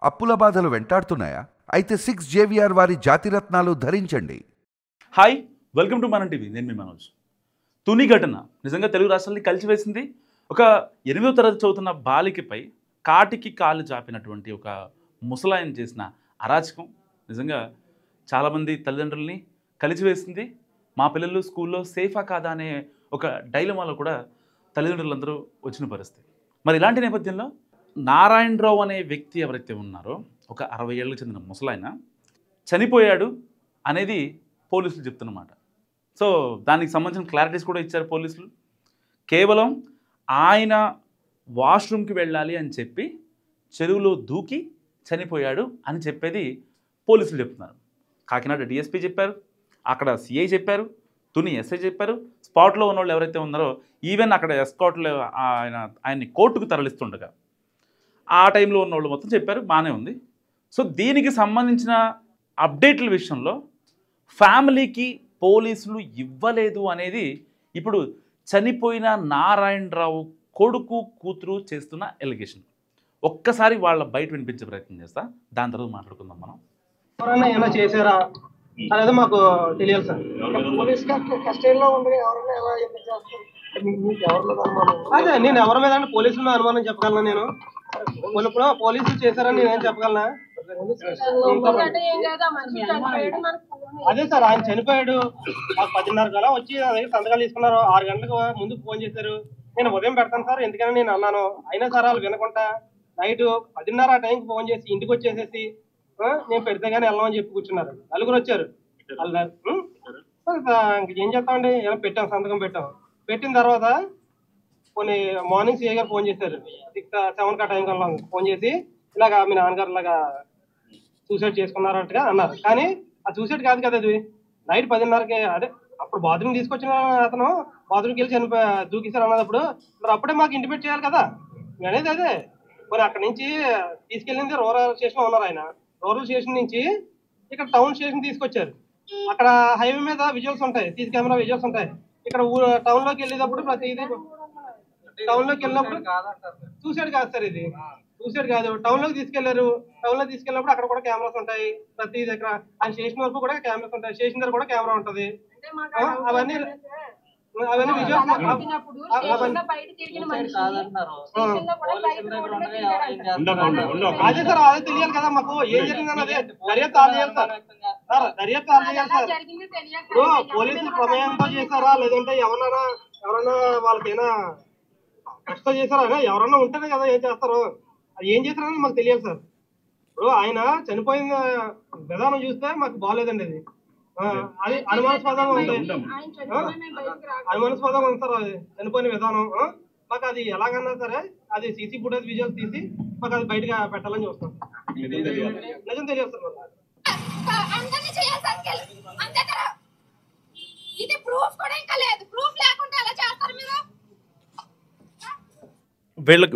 అప్పుల బాధలు వెంటాడుతున్నాయా? అయితే 6 జేవిఆర్ వారి జాతిరత్నాలు ధరించండి. హాయ్, వెల్కమ్ టు మన టీవీ. నేను మీ మనోజ్. తుని ఘటన నిజంగా తెలుగు రాష్ట్రాల్ని కలిసివేసింది. ఒక 8వ తరగతి చదువుతున్న బాలికపై కాటికి కాలు చాపినటువంటి ఒక ముసలాయన చేసిన అరాచకం నిజంగా చాలామంది తల్లిదండ్రుల్ని కలిసివేసింది. మా పిల్లలు స్కూల్లో సేఫా కాదా అనే ఒక డైలమాలో కూడా తల్లిదండ్రులందరూ వచ్చిన పరిస్థితి. మరి ఇలాంటి నేపథ్యంలో నారాయణరావు అనే వ్యక్తి ఎవరైతే ఉన్నారో, ఒక 60 ఏళ్ళకు చెందిన ముసలాయన చనిపోయాడు అనేది పోలీసులు చెప్తున్నమాట. సో దానికి సంబంధించిన క్లారిటీస్ కూడా ఇచ్చారు పోలీసులు. కేవలం ఆయన వాష్రూమ్కి వెళ్ళాలి అని చెప్పి చెరువులో దూకి చనిపోయాడు అని చెప్పేది పోలీసులు చెప్తున్నారు. కాకినాడ డిఎస్పీ చెప్పారు, అక్కడ సిఐ చెప్పారు, తుని ఎస్ఐ చెప్పారు. స్పాట్లో ఉన్న వాళ్ళు ఎవరైతే ఉన్నారో, ఈవెన్ అక్కడ ఎస్కాట్లో ఆయన్ని కోర్టుకు తరలిస్తుండగా ఆ టైంలో ఉన్న వాళ్ళు మొత్తం చెప్పారు. బాగానే ఉంది. సో దీనికి సంబంధించిన అప్డేట్ల విషయంలో ఫ్యామిలీకి పోలీసులు ఇవ్వలేదు అనేది ఇప్పుడు చనిపోయిన నారాయణరావు కొడుకు కూతురు చేస్తున్న ఎలిగేషన్. ఒక్కసారి వాళ్ళ బయట వినిపించే ప్రయత్నం చేస్తా, దాని తర్వాత మాట్లాడుకుందాం మనం. ఎవరైనా ఏమైనా చేశారా అనేది మాకు తెలియాలి సార్. అదే నేను ఎవరి మీద పోలీసుల మీద అనుమానం చెప్పగలను. నేను ఇప్పుడు పోలీసులు చేశారని నేనేం చెప్పగలనా? అదే సార్, ఆయన చనిపోయాడు. మాకు 10:30 కలా వచ్చి సంతకాలు తీసుకున్నారు. 6 గంటలకు ముందు ఫోన్ చేశారు. నేను ఉదయం పెడతాను సార్ ఎందుకని నేను అన్నాను. అయినా సార్ వాళ్ళు వినకుండా నైట్ 10:30 ఆ టైంకి ఫోన్ చేసి ఇంటికి వచ్చేసేసి నేను పెడితే కానీ వెళ్ళమని చెప్పి కూర్చున్నారు. నలుగురు వచ్చారు. ఏం చేస్తామండి, ఇలా పెట్టాం, సంతకం పెట్టాం. పెట్టిన తర్వాత కొన్ని మార్నింగ్ సిఐ గారు ఫోన్ చేశారు. 6-7 కా టైం కల్లా ఫోన్ చేసి ఇలాగా మీ నాన్నగారు ఇలాగా సూసైడ్ చేసుకున్నారంటగా అన్నారు. కానీ ఆ సూసైడ్ కాదు కదా, అది నైట్ 10:30కి. అదే అప్పుడు బాత్రూమ్ తీసుకొచ్చిన అతను బాత్రూమ్కి వెళ్ళి దూకిసారు అన్నప్పుడు మరి అప్పుడే మాకు ఇంటిమేట్ చేయాలి కదా అనేది. అదే మరి అక్కడి నుంచి తీసుకెళ్ళింది రూరల్ స్టేషన్ ఉన్నారు. ఆయన రూరల్ స్టేషన్ నుంచి ఇక్కడ టౌన్ స్టేషన్ తీసుకొచ్చారు. అక్కడ హైవే మీద విజువల్స్ ఉంటాయి, సీసీ కెమెరా విజువల్స్ ఉంటాయి. ఇక్కడ టౌన్ లోకి వెళ్ళేటప్పుడు ప్రతిదీ టౌన్ లోకి వెళ్ళినప్పుడు సూసైడ్ కాదు సార్, ఇది సూసైడ్ కాదు. టౌన్ లోకి తీసుకెళ్లారు. టౌన్ లో తీసుకెళ్ళినప్పుడు అక్కడ కూడా కెమెరాస్ ఉంటాయి. ప్రతి దగ్గర ఆ స్టేషన్ వరకు కూడా కెమెరాస్ ఉంటాయి. స్టేషన్ దగ్గర కూడా కెమెరా ఉంటది. అవన్నీ విజువల్స్. అదే సార్, అదే తెలియాలి కదా మాకు ఏం జరిగిందని. అదే దర్యాప్తు ఆల్ చేయాలి సార్. దర్యాప్తు ఆల్ చేయాలి సార్. ఇప్పుడు పోలీసులు ప్రమేయంతో చేశారా లేదంటే ఎవరన్నా వాళ్ళకైనా కష్టం చేశారా? ఎవరన్నా ఉంటేనే కదా ఏం చేస్తారు. అది ఏం చేశారని మాకు తెలియాలి సార్. ఇప్పుడు ఆయన చనిపోయిన విధానం చూస్తే మాకు బాగాలేదండి. అది అనుమానాస్పదంగా ఉంది. అనుమానాస్పదంగా ఉంది సార్ అది చనిపోయిన విధానం. మాకు అది ఎలాగన్నా సరే అది సీసీ ఫుటేజ్ విజువల్స్ తీసి మాకు అది బయటగా పెట్టాలని చూస్తాం. నిజం తెలియదు సార్.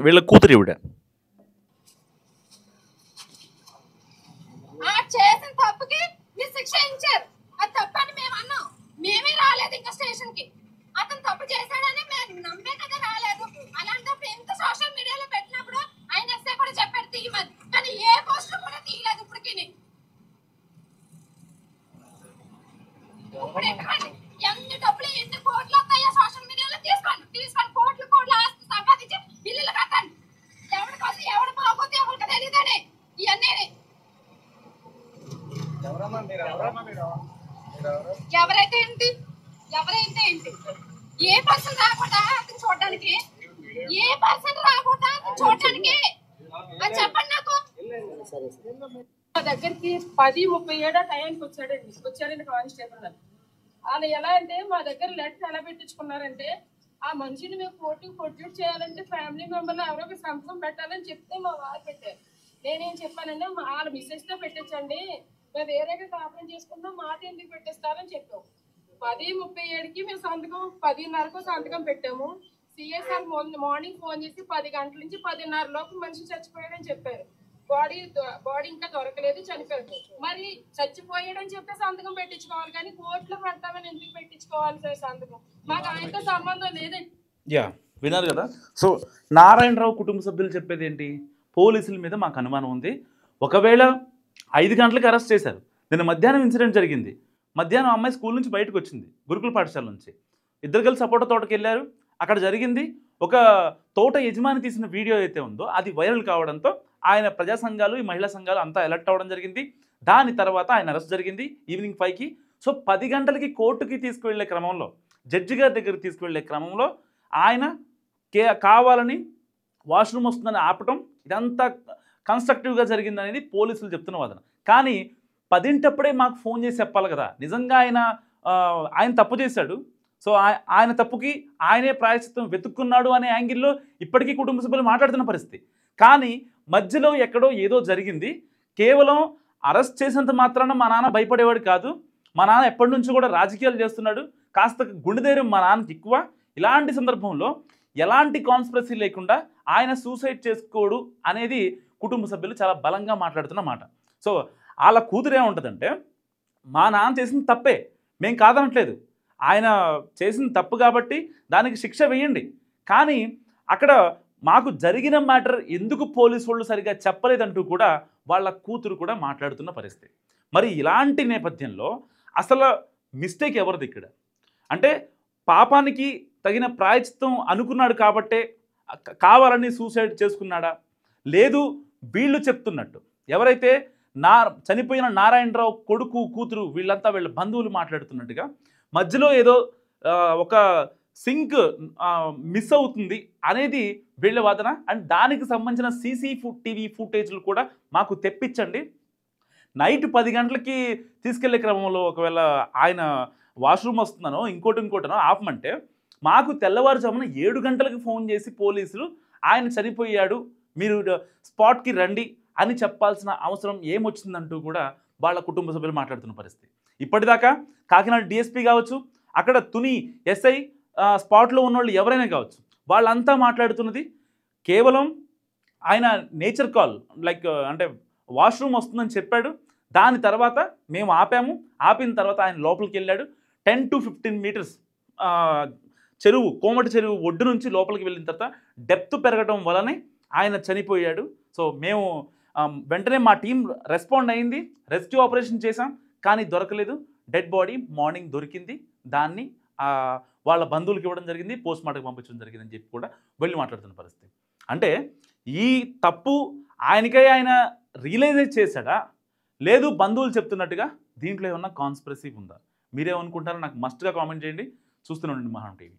వీళ్ళ కూతురు ఇవిడ చేసిన తప్పుకి మీరు శిక్ష ఇచ్చారు. అది తప్పని మేము అన్నాం. మేమే రాలేదు ఇంకా స్టేషన్ కి. అతను తప్పు చేశాడని మేము నమ్మే కదా రాలేదు. అలాంటప్పుడు ఎంత సోషల్ మీడియాలో పెట్టినప్పుడు ఆయన ఎస్ఐ కూడా చెప్పాడు తీయమని, కానీ ఏ పోస్టర్ కూడా తీయలేదు ఇప్పటికి. ఇప్పుడు ఎక్కడండి ఎన్ని డబ్బులు ఎన్ని కోట్లు వస్తాయో సోషల్ మీడియాలో తీసుకొని కోట్లు ఆస్తి సంపాదించి ఇల్లు కట్టండి. ఎవరి కోసం ఎవరు బాగోతే ఎవరికి తెలియదని ఇవన్నీ. ఎవరైతే ఏంటి ఏ పర్సన్ రాకుండా అతను చూడడానికి, ఏ పర్సన్ రాకుండా చూడడానికి అది చెప్పండి నాకు. మా దగ్గరికి 10:37 టైంకి వచ్చారండి కానిస్టేబుల్ గారు. వాళ్ళు ఎలా అంటే మా దగ్గర లెటర్ ఎలా పెట్టించుకున్నారంటే, ఆ మనిషిని మేము కోర్టుకి ప్రొడ్యూస్ చేయాలంటే ఫ్యామిలీ మెంబర్లు ఎవరో ఒక సంతకం పెట్టాలని చెప్తే మా వారు పెట్టారు. నేనేం చెప్పానంటే వాళ్ళ మిస్సెస్తో పెట్టించండి, మేము వేరేగా కాపురం చేసుకుంటాం, మాట ఎందుకు పెట్టేస్తారని చెప్పాం. 10:37కి మేము సంతకం 10:30కు సంతకం పెట్టాము. సిఎస్ఆర్ మార్నింగ్ ఫోన్ చేసి 10 గంటల నుంచి 10:30 లోపు మనిషి చచ్చిపోయాడని చెప్పారు. బాడీ ఇంకా దొరకలేదు, చనిపోయాడు. మరి చచ్చిపోయాడని చెప్పి సంతకం పెట్టించుకోవాలి, కానీ కోర్టులో పెడతామని ఎందుకు పెట్టించుకోవాలి సార్ సంతకం? మాకు ఆయనతో సంబంధం లేదండి. విన్నారు కదా. సో నారాయణరావు కుటుంబ సభ్యులు చెప్పేది ఏంటి? పోలీసుల మీద మాకు అనుమానం ఉంది, ఒకవేళ 5 గంటలకు అరెస్ట్ చేశారు, నిన్న మధ్యాహ్నం ఇన్సిడెంట్ జరిగింది, మధ్యాహ్నం అమ్మాయి స్కూల్ నుంచి బయటకు వచ్చింది, గురుకుల పాఠశాల నుంచి, ఇద్దరు కలిసి సపోటా తోటకి వెళ్ళారు, అక్కడ జరిగింది. ఒక తోట యజమాని తీసిన వీడియో అయితే ఉందో అది వైరల్ కావడంతో ఆయన ప్రజా సంఘాలు, ఈ మహిళా సంఘాలు అంతా అలర్ట్ అవ్వడం జరిగింది. దాని తర్వాత ఆయన అరెస్ట్ జరిగింది ఈవినింగ్ 5కి. సో 10 గంటలకి కోర్టుకి తీసుకువెళ్ళే క్రమంలో, జడ్జి గారి దగ్గరికి తీసుకువెళ్ళే క్రమంలో ఆయన కావాలని వాష్రూమ్ వస్తుందని ఆపటం, ఇదంతా కన్స్ట్రక్టివ్గా జరిగిందనేది పోలీసులు చెప్తున్న వాదన. కానీ 10 మాకు ఫోన్ చేసి చెప్పాలి కదా, నిజంగా ఆయన తప్పు చేశాడు, సో ఆయన తప్పుకి ఆయనే ప్రాయశ్చిత్తం వెతుక్కున్నాడు అనే యాంగిల్లో ఇప్పటికీ కుటుంబ సభ్యులు మాట్లాడుతున్న పరిస్థితి. కానీ మధ్యలో ఎక్కడో ఏదో జరిగింది. కేవలం అరెస్ట్ చేసినంత మాత్రాన మా నాన్న భయపడేవాడు కాదు, మా నాన్న ఎప్పటి నుంచో కూడా రాజకీయాలు చేస్తున్నాడు, కాస్త గుండె ధైర్యం మా నాన్నకి ఎక్కువ. ఇలాంటి సందర్భంలో ఎలాంటి కాన్స్పిరసీ లేకుండా ఆయన సూసైడ్ చేసుకోడు అనేది కుటుంబ సభ్యులు చాలా బలంగా మాట్లాడుతున్న మాట. సో వాళ్ళ కూతురు ఏముంటుందంటే, మా నాన్న చేసిన తప్పే, మేము కాదనట్లేదు, ఆయన చేసిన తప్పు కాబట్టి దానికి శిక్ష వేయండి, కానీ అక్కడ మాకు జరిగిన మ్యాటర్ ఎందుకు పోలీసు వాళ్ళు సరిగా చెప్పలేదంటూ కూడా వాళ్ళ కూతురు కూడా మాట్లాడుతున్న పరిస్థితి. మరి ఇలాంటి నేపథ్యంలో అసలు మిస్టేక్ ఎవరిది ఇక్కడ? అంటే పాపానికి తగిన ప్రాయశ్చిత్తం అనుకున్నాడు కాబట్టే కావాలని సూసైడ్ చేసుకున్నాడా, లేదు వీళ్ళు చెప్తున్నట్టు ఎవరైతే చనిపోయిన నారాయణరావు కొడుకు కూతురు వీళ్ళంతా వీళ్ళ బంధువులు మాట్లాడుతున్నట్టుగా మధ్యలో ఏదో ఒక సింక్ మిస్ అవుతుంది అనేది వీళ్ళ వాదన. అండ్ దానికి సంబంధించిన టీవీ ఫుటేజ్లు కూడా మాకు తెప్పించండి. నైట్ 10 గంటలకి తీసుకెళ్లే క్రమంలో ఒకవేళ ఆయన వాష్రూమ్ వస్తుందనో ఇంకోటనో ఆపమంటే, మాకు తెల్లవారుజామున 7 గంటలకు ఫోన్ చేసి పోలీసులు ఆయన చనిపోయాడు, మీరు స్పాట్కి రండి అని చెప్పాల్సిన అవసరం ఏమొచ్చిందంటూ కూడా వాళ్ళ కుటుంబ సభ్యులు మాట్లాడుతున్న పరిస్థితి. ఇప్పటిదాకా కాకినాడ డిఎస్పీ కావచ్చు, అక్కడ తుని ఎస్ఐ, స్పాట్లో ఉన్నవాళ్ళు ఎవరైనా కావచ్చు, వాళ్ళంతా మాట్లాడుతున్నది కేవలం ఆయన నేచర్ కాల్, లైక్ అంటే వాష్రూమ్ వస్తుందని చెప్పాడు, దాని తర్వాత మేము ఆపాము, ఆపిన తర్వాత ఆయన లోపలికి వెళ్ళాడు, 10 to 15 మీటర్స్ చెరువు, కోమటి చెరువు ఒడ్డు నుంచి లోపలికి వెళ్ళిన తర్వాత డెప్త్ పెరగడం వలనే ఆయన చనిపోయాడు. సో మేము వెంటనే మా టీం రెస్పాండ్ అయింది, రెస్క్యూ ఆపరేషన్ చేశాం, కానీ దొరకలేదు. డెడ్ బాడీ మార్నింగ్ దొరికింది, దాన్ని వాళ్ళ బంధువులకి ఇవ్వడం జరిగింది, పోస్ట్ మార్టంకి పంపించడం జరిగిందని చెప్పి కూడా వెళ్ళి మాట్లాడుతున్న పరిస్థితి. అంటే ఈ తప్పు ఆయన రియలైజ్ చేశాడా, లేదు బంధువులు చెప్తున్నట్టుగా దీంట్లో ఏమన్నా కాన్స్పిరసీ ఉందా? మీరేమనుకుంటారో నాకు మస్ట్గా కామెంట్ చేయండి. చూస్తూనే ఉండండి మహానం టీవీ.